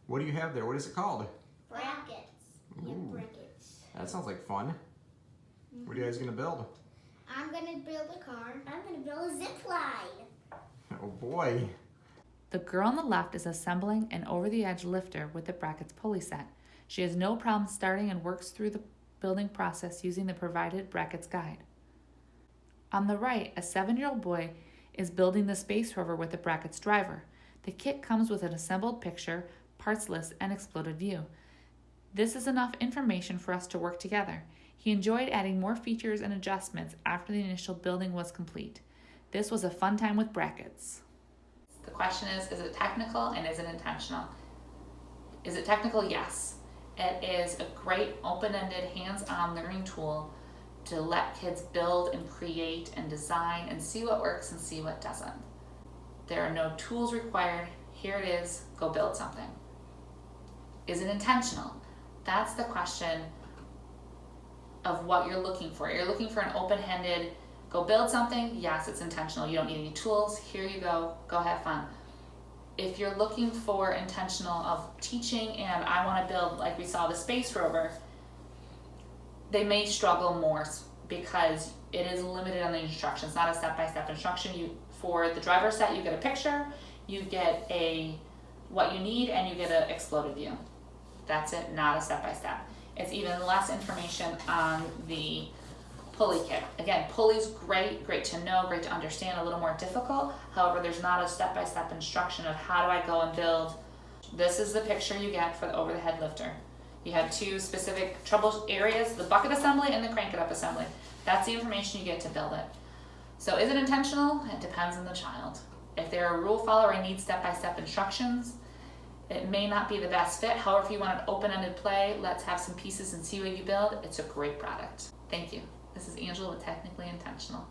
What do you have there? What is it called? Brackets. Yeah, brackets. That sounds like fun. What are you guys gonna build? I'm gonna build a car. I'm gonna build a zip line. Oh boy. The girl on the left is assembling an over-the-edge lifter with the Brackitz pulley set. She has no problem starting and works through the building process using the provided Brackitz guide. On the right, a 7-year-old boy is building the space rover with the Brackitz driver. The kit comes with an assembled picture, parts list, and exploded view. This is enough information for us to work together. He enjoyed adding more features and adjustments after the initial building was complete. This was a fun time with Brackitz. The question is it technical and is it intentional? Is it technical? Yes. It is a great open-ended, hands-on learning tool to let kids build and create and design and see what works and see what doesn't. There are no tools required. Here it is, go build something. Is it intentional? That's the question of what you're looking for. You're looking for an open-ended, go build something. Yes, it's intentional. You don't need any tools. Here you go have fun. If you're looking for intentional of teaching and I want to build, like we saw the space rover, they may struggle more because it is limited on the instructions, not a step-by-step instruction. For the driver set, you get a picture, you get what you need, and you get an exploded view. That's it, not a step-by-step. It's even less information on the pulley kit. Again, pulleys, great to know, great to understand, a little more difficult. However, there's not a step-by-step instruction of how do I go and build. This is the picture you get for the over-the-head lifter. You have two specific trouble areas, the bucket assembly and the crank it up assembly. That's the information you get to build it. So is it intentional? It depends on the child. If they're a rule follower and need step-by-step instructions, it may not be the best fit. However, if you want an open-ended play, let's have some pieces and see what you build, it's a great product. Thank you. This is Angela with Technically Intentional.